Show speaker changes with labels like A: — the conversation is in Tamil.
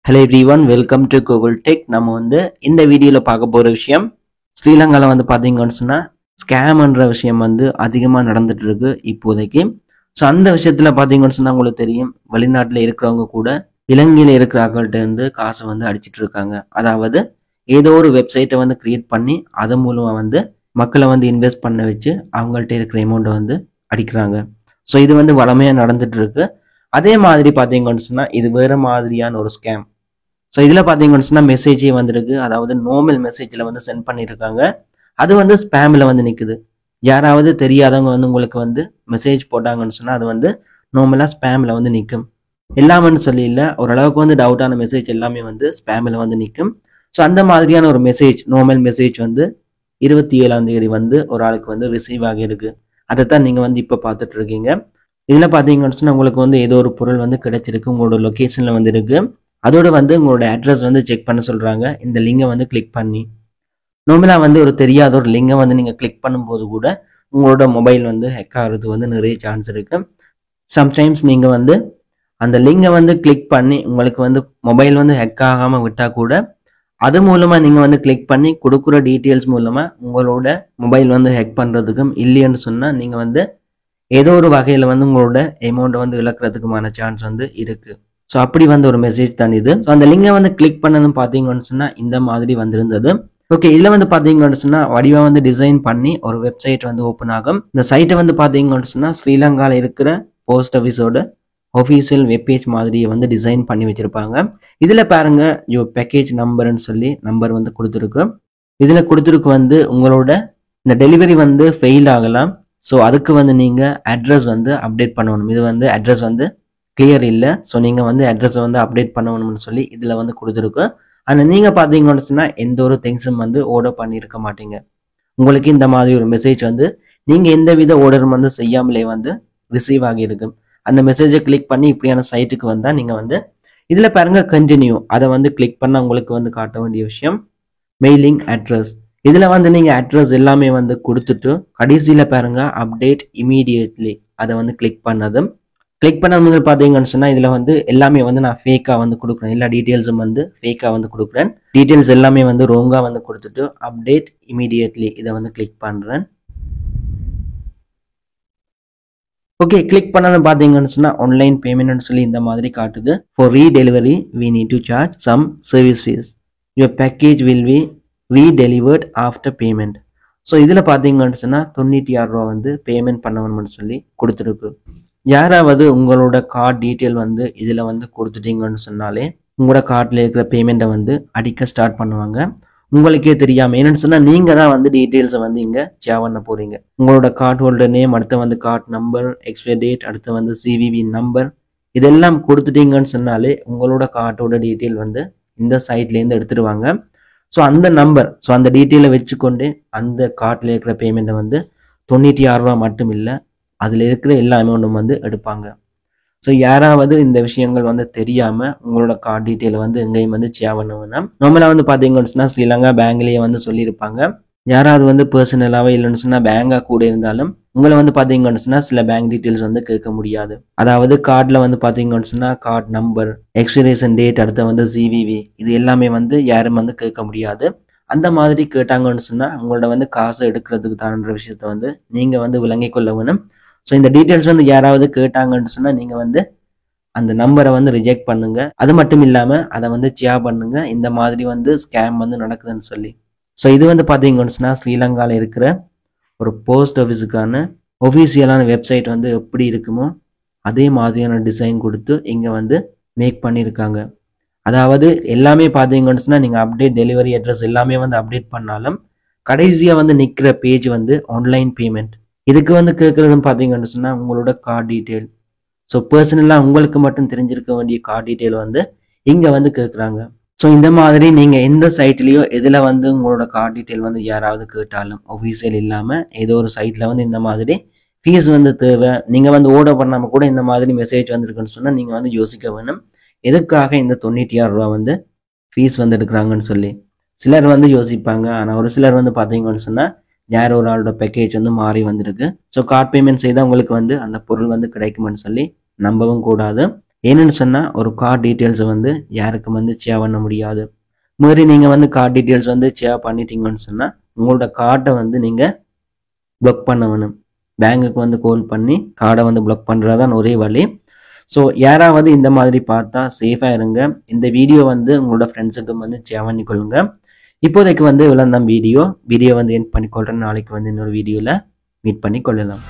A: Hello everyone, welcome to Google Tech. நம்ம இந்த வீடியோல பார்க்க போற விஷயம் ஸ்ரீலங்கால பாத்தீங்கன்னு சொன்னா ஸ்கேம்ன்ற விஷயம் அதிகமா நடந்துட்டு இருக்கு இப்போதைக்கு. ஸோ அந்த விஷயத்துல பாத்தீங்கன்னு சொன்னா உங்களுக்கு தெரியும், வெளிநாட்டுல இருக்கிறவங்க கூட இலங்கையில இருக்கிற ஆட்கள்கிட்ட காசை அடிச்சிட்டு இருக்காங்க. அதாவது ஏதோ ஒரு வெப்சைட்டை கிரியேட் பண்ணி அதன் மூலமா மக்களை இன்வெஸ்ட் பண்ண வச்சு அவங்கள்ட்ட இருக்கிற அமௌண்ட்டை அடிக்கிறாங்க. ஸோ இது வளமையா நடந்துட்டு இருக்கு. அதே மாதிரி பாத்தீங்கன்னு சொன்னா இது வேற மாதிரியான ஒரு ஸ்கேம். ஸோ இதில் பார்த்தீங்கன்னு சொன்னால் மெசேஜே வந்திருக்கு. அதாவது நார்மல் மெசேஜில் சென்ட் பண்ணியிருக்காங்க. அது ஸ்பேமில் நிற்குது. யாராவது தெரியாதவங்க உங்களுக்கு மெசேஜ் போட்டாங்கன்னு சொன்னால் அது நார்மலாக ஸ்பேமில் நிற்கும். எல்லாமே சொல்லி இல்லை, ஓரளவுக்கு டவுட்டான மெசேஜ் எல்லாமே ஸ்பேமில் நிற்கும். ஸோ அந்த மாதிரியான ஒரு மெசேஜ், நார்மல் மெசேஜ் 27ஆம் தேதி ஒரு ஆளுக்கு ரிசீவ் ஆகியிருக்கு. அதைத்தான் நீங்கள் இப்போ பார்த்துட்டு இருக்கீங்க. இதில் பார்த்தீங்கன்னு சொன்னால் உங்களுக்கு ஏதோ ஒரு பொருள் கிடைச்சிருக்கு, உங்களோட லொக்கேஷனில் இருக்கு. அதோட உங்களோட அட்ரஸ் செக் பண்ண சொல்றாங்க. இந்த லிங்கை கிளிக் பண்ணி நார்மலா ஒரு தெரியாத ஒரு லிங்கை நீங்க கிளிக் பண்ணும்போது கூட உங்களோட மொபைல் ஹேக் ஆகிறது நிறைய சான்ஸ் இருக்கு. சம்டைம்ஸ் நீங்க அந்த லிங்கை கிளிக் பண்ணி உங்களுக்கு மொபைல் ஹேக் ஆகாம விட்டா கூட அது மூலமா நீங்க கிளிக் பண்ணி கொடுக்குற டீட்டெயில்ஸ் மூலமா உங்களோட மொபைல் ஹேக் பண்றதுக்கும் இல்லைன்னு சொன்னா நீங்க ஏதோ ஒரு வகையில உங்களோட அமௌண்ட் இழக்கிறதுக்குமான சான்ஸ் இருக்கு. ஸோ அப்படி ஒரு மெசேஜ் தான் இது. ஸோ அந்த லிங்கை கிளிக் பண்ணதும் பார்த்தீங்கன்னு சொன்னால் இந்த மாதிரி வந்திருந்தது. ஓகே, இதில் பார்த்தீங்கன்னு சொன்னால் வடிவாக டிசைன் பண்ணி ஒரு வெப்சைட் ஓப்பன் ஆகும். இந்த சைட்டை பார்த்தீங்கன்னு சொன்னால் ஸ்ரீலங்காவில் இருக்கிற போஸ்ட் ஆஃபீஸோட ஒஃபீஷியல் வெப்பேஜ் மாதிரியை டிசைன் பண்ணி வச்சிருப்பாங்க. இதில் பாருங்க, யோ பேக்கேஜ் நம்பர்னு சொல்லி நம்பர் கொடுத்துருக்கு. இதில் கொடுத்துருக்கு உங்களோட இந்த டெலிவரி ஃபெயில் ஆகலாம். ஸோ அதுக்கு நீங்கள் அட்ரஸ் அப்டேட் பண்ணணும். இது அட்ரஸ் கிளியர் இல்லை. ஸோ நீங்கள் அட்ரஸை அப்டேட் பண்ணணும்னு சொல்லி இதில் கொடுத்துருக்கு. ஆனால் நீங்கள் பார்த்தீங்கன்னு சொன்னால் எந்த ஒரு திங்ஸும் ஆர்டர் பண்ணியிருக்க மாட்டீங்க. உங்களுக்கு இந்த மாதிரி ஒரு மெசேஜ் நீங்கள் எந்த வித ஆர்டரும் செய்யாமலே ரிசீவ் ஆகியிருக்கும். அந்த மெசேஜை கிளிக் பண்ணி இப்படியான சைட்டுக்கு வந்தால் நீங்கள் இதில் பாருங்கள் கண்டினியூ, அதை கிளிக் பண்ணால் உங்களுக்கு காட்ட வேண்டிய விஷயம் மெயிலிங் அட்ரஸ். இதில் நீங்கள் அட்ரஸ் எல்லாமே கொடுத்துட்டு கடைசியில் பாருங்கள் அப்டேட் இமீடியட்லி, அதை கிளிக் பண்ணதும் கிளிக் பண்ண முதல் பார்த்தீங்கன்னு சொன்னால் இதில் எல்லாமே நான் ஃபேக்காக கொடுக்குறேன். எல்லா டீட்டெயில்ஸும் ஃபேக்காக கொடுக்குறேன். டீட்டெயில்ஸ் எல்லாமே ரோங்காக கொடுத்துட்டு அப்டேட் இமீடியட்லி இதை கிளிக் பண்ணுறேன். ஓகே, கிளிக் பண்ணது பார்த்தீங்கன்னு சொன்னால் ஆன்லைன் பேமெண்ட்னு சொல்லி இந்த மாதிரி காட்டுது. For redelivery we need to charge some service fees. Your package will be redelivered after payment. So இதில் பார்த்தீங்கன்னு சொன்னால் 96 ரூபா பேமெண்ட் பண்ணணும்னு சொல்லி கொடுத்துருக்கு. யாராவது உங்களோட கார்டு டீட்டெயில் இதில் கொடுத்துட்டீங்கன்னு சொன்னாலே உங்களோட கார்டில் இருக்கிற பேமெண்ட்டை அடிக்க ஸ்டார்ட் பண்ணுவாங்க. உங்களுக்கே தெரியாமல். என்னன்னு சொன்னால் நீங்கள் தான் டீட்டெயில்ஸை இங்கே சேவ் பண்ண போகிறீங்க. உங்களோட கார்டு ஹோல்டர் நேம், அடுத்து கார்டு நம்பர், எக்ஸ்பைரி டேட், அடுத்து சிவிவி நம்பர், இதெல்லாம் கொடுத்துட்டீங்கன்னு சொன்னாலே உங்களோட கார்டோட டீட்டெயில் இந்த சைட்லேருந்து எடுத்துடுவாங்க. ஸோ அந்த நம்பர், ஸோ அந்த டீட்டெயிலை வச்சுக்கொண்டு அந்த கார்டில் இருக்கிற பேமெண்ட்டை 96 ரூபா மட்டும் இல்லை, அதில் இருக்கிற எல்லா அமௌண்ட்டும் எடுப்பாங்க. ஸோ யாராவது இந்த விஷயங்கள் தெரியாமல் உங்களோட கார்டு டீட்டெயில் எங்கேயும் சேவ் பண்ணுவோம்னா நார்மலாக பார்த்தீங்கன்னு சொன்னால் ஸ்ரீலங்கா பேங்க்லேயே சொல்லியிருப்பாங்க. யாராவது பர்சனலாகவே இல்லைன்னு சொன்னால் பேங்காக கூட இருந்தாலும் உங்களை பார்த்தீங்கன்னு சொன்னால் சில பேங்க் டீட்டெயில்ஸ் கேட்க முடியாது. அதாவது கார்டில் பார்த்தீங்கன்னு சொன்னால் கார்டு நம்பர், எக்ஸ்பிரேஷன் டேட், அடுத்த சிவிவி, இது எல்லாமே யாரும் கேட்க முடியாது. அந்த மாதிரி கேட்டாங்கன்னு சொன்னால் உங்களோட காசை எடுக்கிறதுக்கு தான்ற விஷயத்த நீங்கள் விளங்கிக் கொள்ள வேணும். ஸோ இந்த டீட்டெயில்ஸ் யாராவது கேட்டாங்கன்னு சொன்னால் நீங்கள் அந்த நம்பரை ரிஜெக்ட் பண்ணுங்க. அது மட்டும் இல்லாமல் அதை சேவ் பண்ணுங்க. இந்த மாதிரி ஸ்கேம் நடக்குதுன்னு சொல்லி. ஸோ இது பார்த்தீங்கன்னு சொன்னால் ஸ்ரீலங்காவில் இருக்கிற ஒரு போஸ்ட் ஆஃபீஸுக்கான ஒஃபீஷியலான வெப்சைட் எப்படி இருக்குமோ அதே மாதிரியான டிசைன் கொடுத்து இங்கே மேக் பண்ணியிருக்காங்க. அதாவது எல்லாமே பார்த்தீங்கன்னு சொன்னால் நீங்கள் அப்டேட் டெலிவரி அட்ரஸ் எல்லாமே அப்டேட் பண்ணாலும் கடைசியாக நிற்கிற பேஜ் ஆன்லைன் பேமெண்ட். இதுக்கு கேட்குறதுன்னு பார்த்தீங்கன்னு சொன்னால் உங்களோட கார்டு டீட்டெயில். ஸோ பர்சனலாக உங்களுக்கு மட்டும் தெரிஞ்சிருக்க வேண்டிய கார்டு டீட்டெயில் இங்கே கேட்குறாங்க. ஸோ இந்த மாதிரி நீங்கள் எந்த சைட்லேயோ எதில் உங்களோட கார்டு டீட்டெயில் யாராவது கேட்டாலும் ஒஃபீஷியல் இல்லாமல் ஏதோ ஒரு சைட்டில் இந்த மாதிரி ஃபீஸ் தேவை, நீங்கள் ஆர்டர் பண்ணாமல் கூட இந்த மாதிரி மெசேஜ் வந்திருக்குன்னு சொன்னால் நீங்கள் யோசிக்க வேணும், எதுக்காக இந்த 96 ரூபா ஃபீஸ் எடுக்கிறாங்கன்னு சொல்லி. சிலர் யோசிப்பாங்க. ஆனால் ஒரு சிலர் பார்த்தீங்கன்னு சொன்னால் யார் ஒரு ஆளோட பேக்கேஜ் மாறி வந்திருக்கு, ஸோ கார்ட் பேமெண்ட் செய்தால் உங்களுக்கு அந்த பொருள் கிடைக்குமென்னு சொல்லி நம்பவும் கூடாது. என்னன்னு சொன்னால் ஒரு கார்டு டீட்டெயில்ஸை வந்து யாருக்கும் வந்து ஷேர் பண்ண முடியாது. மாதிரி நீங்கள் வந்து கார்டு டீட்டெயில்ஸ் வந்து ஷேர் பண்ணிட்டீங்கன்னு சொன்னால் உங்களோட கார்டை வந்து நீங்கள் பிளாக் பண்ண வேணும். பேங்குக்கு வந்து கால் பண்ணி கார்டை வந்து பிளாக் பண்ணுறதான் ஒரே வழி. ஸோ யாராவது இந்த மாதிரி பார்த்தா சேஃபாக இருங்க. இந்த வீடியோ வந்து உங்களோட ஃப்ரெண்ட்ஸுக்கு வந்து ஷேர் பண்ணிக்கொள்ளுங்க. இப்போதைக்கு வந்து இவ்வளோ தான் வீடியோ வந்து என் பண்ணிக்கொள்கிறேன். நாளைக்கு வந்து இன்னொரு வீடியோவில் மீட் பண்ணி கொள்ளலாம்.